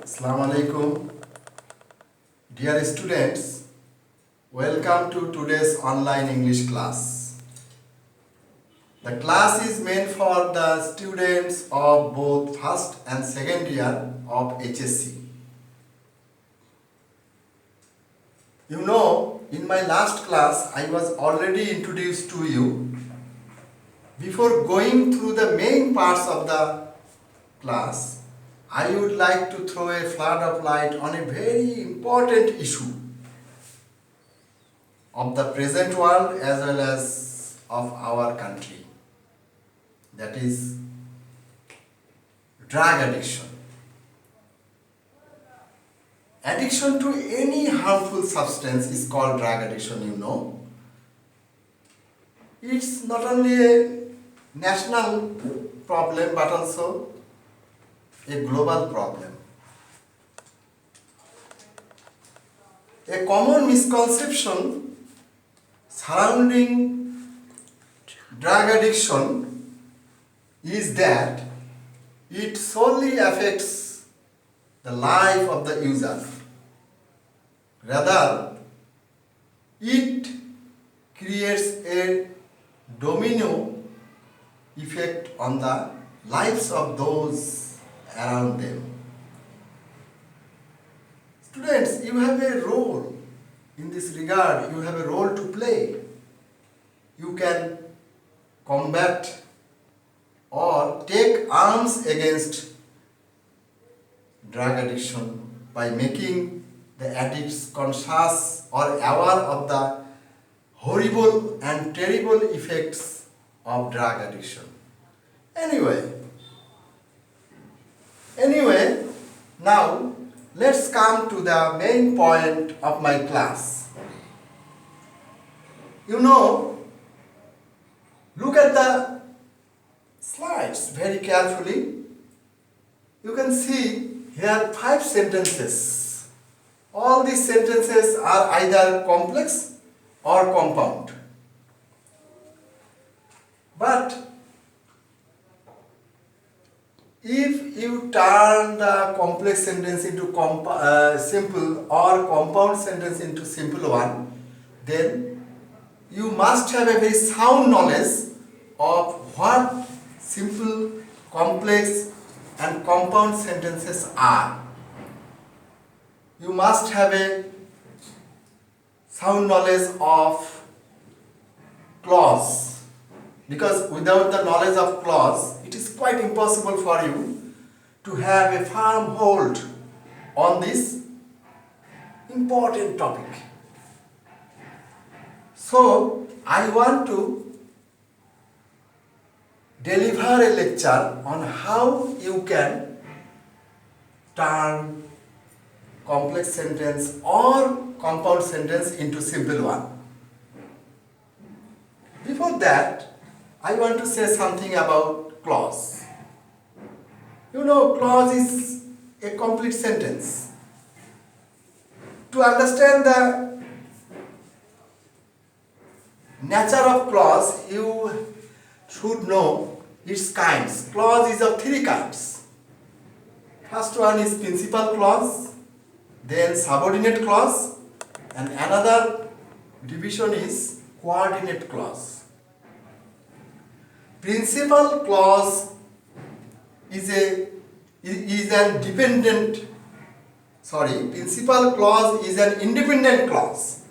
Assalamu alaikum. Dear students, welcome to today's online English class. The class is meant for the students of both first and second year of HSC. You know, in my last class, I was already introduced to you. Before going through the main parts of the class, I would like to throw a flood of light on a very important issue of the present world as well as of our country. That is drug addiction. Addiction to any harmful substance is called drug addiction, you know. It's not only a national problem but also a global problem. A common misconception surrounding drug addiction is that it solely affects the life of the user. Rather, it creates a domino effect on the lives of those around them. Students, you have a role in this regard. You have a role to play. You can combat or take arms against drug addiction by making the addicts conscious or aware of the horrible and terrible effects of drug addiction. Anyway, now let's come to the main point of my class. You know, look at the slides very carefully. You can see here 5 sentences. All these sentences are either complex or compound. But if you turn the complex sentence into simple or compound sentence into simple one, then you must have a very sound knowledge of what simple, complex and compound sentences are. You must have a sound knowledge of clause, because without the knowledge of clause, it is quite impossible for you to have a firm hold on this important topic. So, I want to deliver a lecture on how you can turn complex sentence or compound sentence into simple one. Before that, I want to say something about clause. You know, clause is a complete sentence. To understand the nature of clause, you should know its kinds. Clause is of 3 kinds. First one is principal clause, then subordinate clause, and another division is coordinate clause. Principal clause is an independent clause.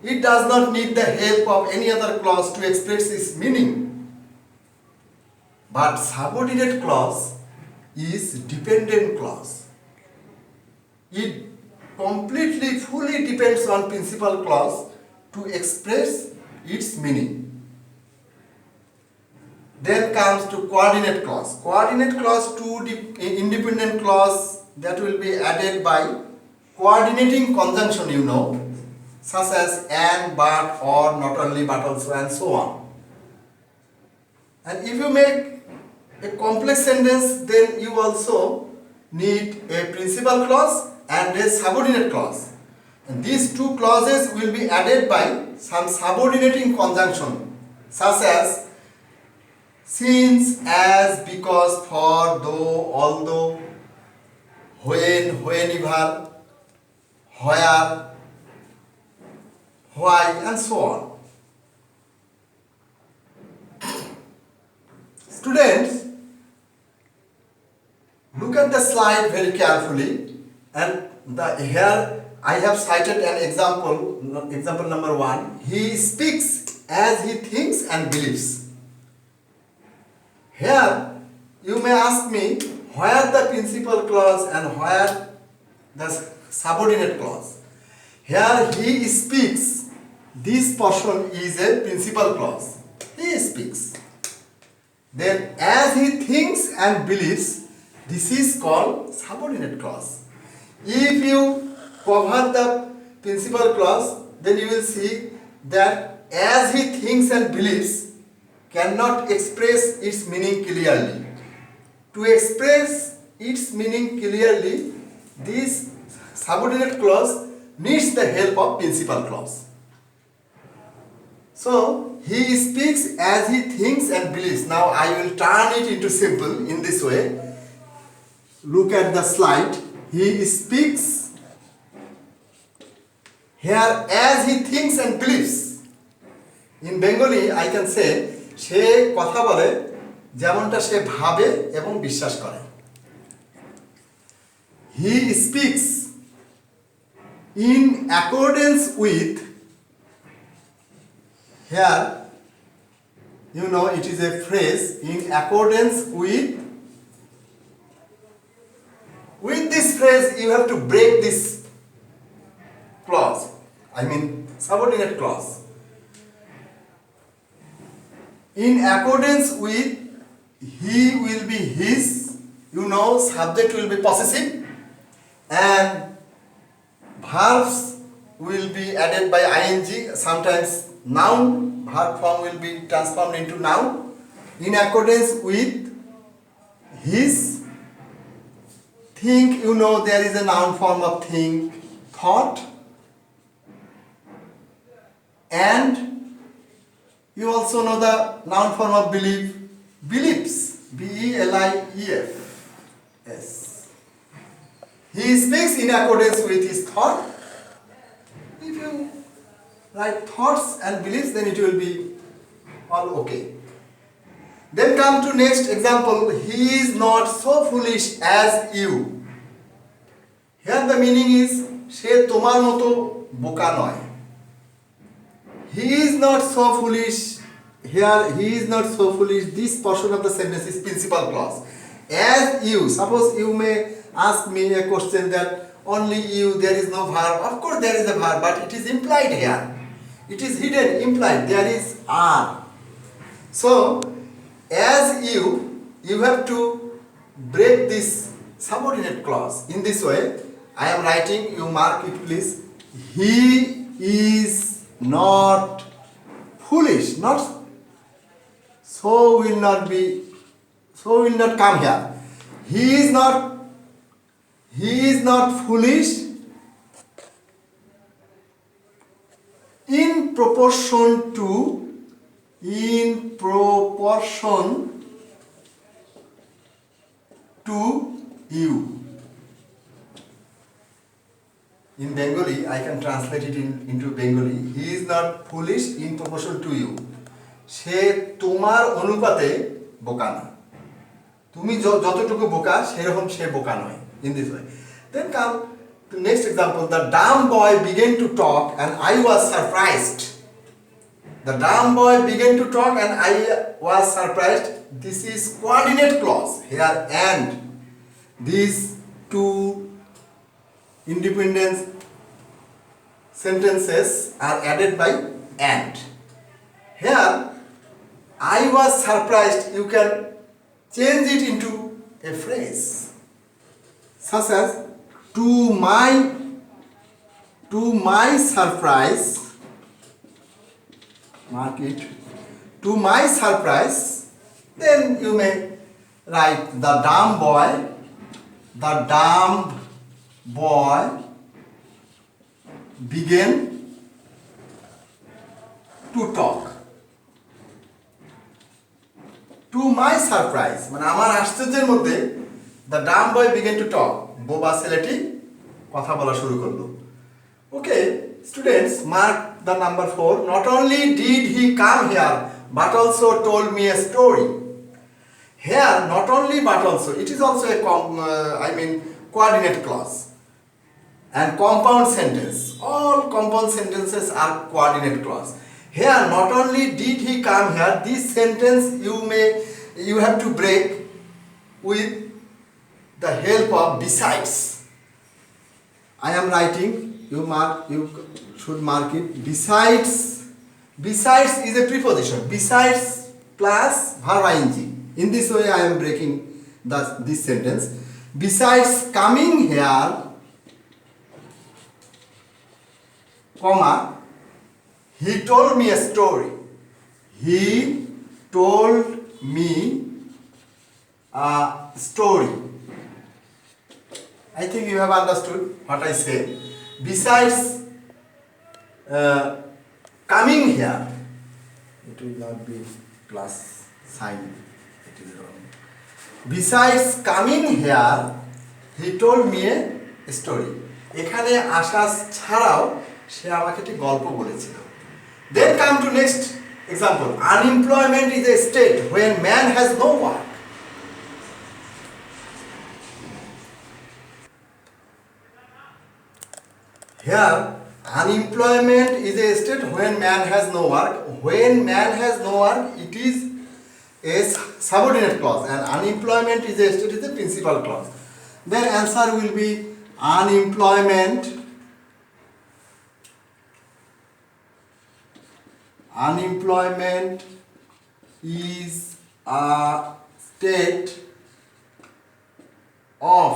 It does not need the help of any other clause to express its meaning. But subordinate clause is dependent clause. It completely, fully depends on principal clause to express its meaning. Then comes to coordinate clause. Coordinate clause to independent clause that will be added by coordinating conjunction, you know, such as and, but, or, not only, but also, and so on. And if you make a complex sentence, then you also need a principal clause and a subordinate clause. And these 2 clauses will be added by some subordinating conjunction, such as since, as, because, for, though, although, whenever, where, why, and so on. Students, look at the slide very carefully, and here I have cited an example number 1. He speaks as he thinks and believes. Here you may ask me where the principal clause and where the subordinate clause. Here he speaks, this portion is a principal clause. He speaks. Then as he thinks and believes, this is called subordinate clause. If you cover the principal clause, then you will see that as he thinks and believes cannot express its meaning clearly. To express its meaning clearly, this subordinate clause needs the help of principal clause. So, he speaks as he thinks and believes. Now, I will turn it into simple in this way. Look at the slide. He speaks here as he thinks and believes. In Bengali, I can say, সে কথা বলে যেমনটা সে ভাবে এবং বিশ্বাস করে। He speaks in accordance with, here you know it is a phrase, in accordance with this phrase you have to break this clause, I mean subordinate clause. In accordance with, he will be his, you know, subject will be possessive, and verbs will be added by ing, sometimes noun, verb form will be transformed into noun. In accordance with his, think, you know, there is a noun form of think, thought, and you also know the noun form of belief, beliefs, B-E-L-I-E-F-S. He speaks in accordance with his thought. If you write thoughts and beliefs, then it will be all okay. Then come to next example. He is not so foolish as you. Here the meaning is, she tomar moto boka noy. He is not so foolish. Here, he is not so foolish. This portion of the sentence is principal clause. As you, suppose you may ask me a question that only you, there is no verb. Of course, there is a verb, but it is implied here. It is hidden, implied. There is are. So, as you have to break this subordinate clause. In this way, I am writing, you mark it please. He is not foolish, not so will not come here. He is not foolish in proportion to you. In Bengali, I can translate it into Bengali. He is not foolish in proportion to you. সে তোমার অনুপাতে বোকা না। তুমি যতটুকু বোকা সেরকম সে বোকা নয়। In this way. Then come to next example. The dumb boy began to talk and I was surprised. The dumb boy began to talk and I was surprised. This is coordinate clause here, and these two independent sentences are added by and. Here, I was surprised, you can change it into a phrase such as to my surprise, mark it, to my surprise. Then you may write the dumb boy began to talk. To my surprise, মানে আমার আশ্চর্যের মধ্যে the dumb boy began to talk. বোবা ছেলেটি কথা বলা শুরু করলো। Okay, students, mark the number 4. Not only did he come here, but also told me a story. Here, not only but also, it is also a coordinate clause and compound sentence. All compound sentences are coordinate clause. Here, not only did he come here, this sentence you have to break with the help of besides. I am writing, you should mark it. Besides is a preposition. Besides plus verb ing. In this way I am breaking this sentence. Besides coming here, comma, he told me a story. He told me a story. I think you have understood what I say. Besides coming here, it will not be plus sign. It is wrong. Besides coming here, he told me a story. এখানে আসা ছাড়াও সে আমাকে একটি গল্প বলেছিল। Then come to next example. Unemployment is a state when man has no work. Here, unemployment is a state when man has no work. When man has no work, it is a subordinate clause, and unemployment is a state is a principal clause. Then answer will be unemployment. Unemployment is a state of.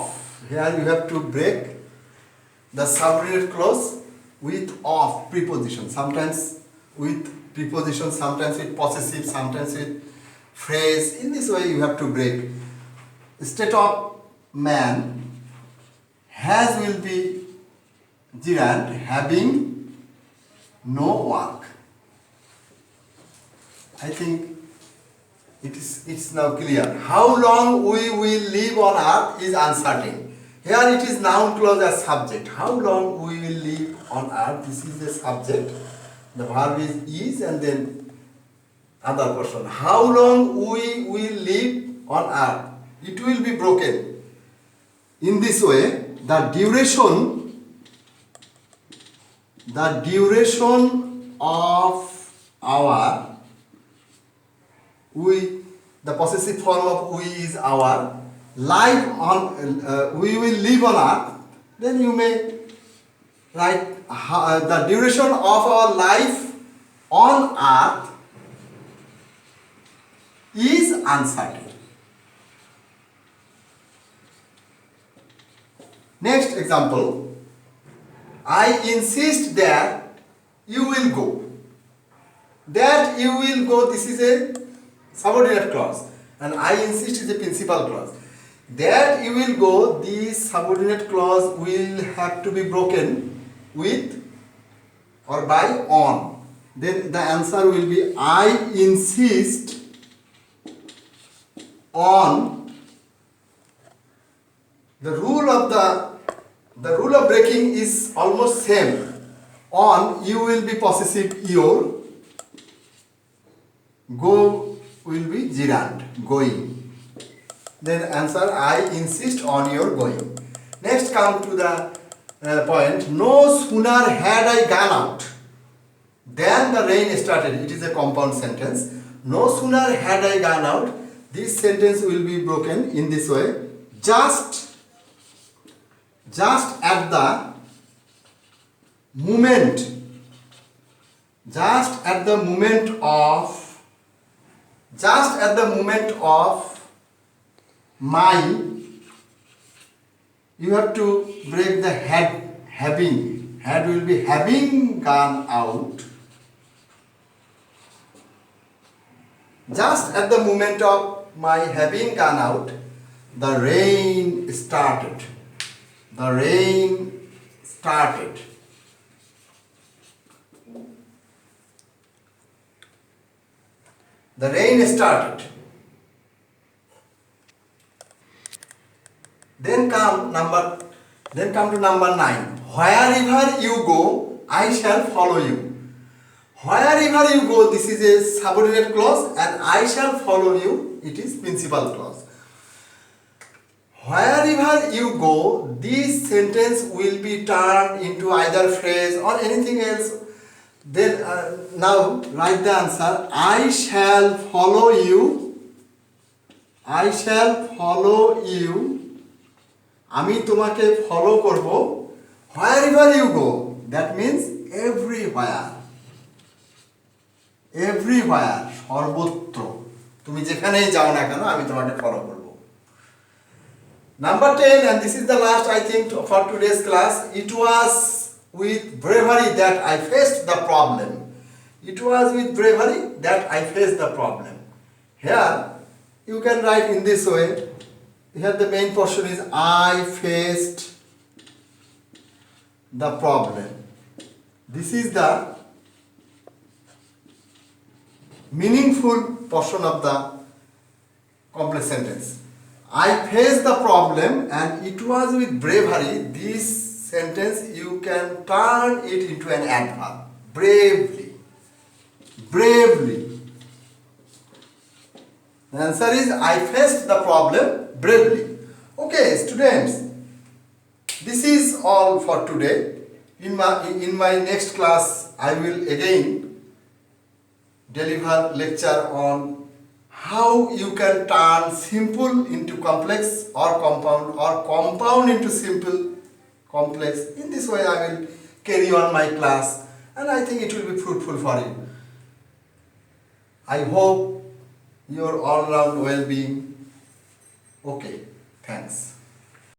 Here you have to break the subordinate clause with of preposition, sometimes with preposition, sometimes with possessive, sometimes with phrase. In this way you have to break. State of man has will be gerund, having no work. I think it's now clear. How long we will live on earth is uncertain. Here it is noun clause as subject. How long we will live on earth, this is the subject. The verb is and then other person. How long we will live on earth, it will be broken. In this way, the duration of our, the possessive form of we is our, life on we will live on earth. Then you may write the duration of our life on earth is uncertain. Next example. I insist that you will go. That you will go, this is a subordinate clause, and I insist is a principal clause. That you will go, this subordinate clause will have to be broken with or by on. Then the answer will be I insist on. The rule of breaking is almost same. On, you will be possessive your, go will be gerund, going. Then answer I insist on your going. Next come to the point. No sooner had I gone out than the rain started. It is a compound sentence. No sooner had I gone out. This sentence will be broken in this way. Just at the moment of my, you have to break the having. Had will be having gone out. Just at the moment of my having gone out, the rain started. The rain started. The rain started. Then come to number 9. Wherever you go, I shall follow you. Wherever you go, this is a subordinate clause, and I shall follow you, it is principal clause. Wherever you go, this sentence will be turned into either phrase or anything else. Then now write the answer. I shall follow you. I shall follow you. আমি তোমাকে follow করব wherever you go, that means everywhere, everywhere, সর্বত্র, তুমি যেখানেই যাও না কেন আমি তোমাকে ফলো করব। Number 10, and this is the last I think for today's class. It was with bravery that I faced the problem. It was with bravery that I faced the problem. Here you can write in this way. Here the main portion is I faced the problem. This is the meaningful portion of the complex sentence. I faced the problem and it was with bravery. This sentence you can turn it into an adverb. Bravely. Bravely. The answer is I faced the problem bravely. Okay, students, this is all for today. In my next class, I will again deliver lecture on how you can turn simple into complex or compound into simple complex. In this way, I will carry on my class, and I think it will be fruitful for you. I hope your all-round well-being. Okay, thanks.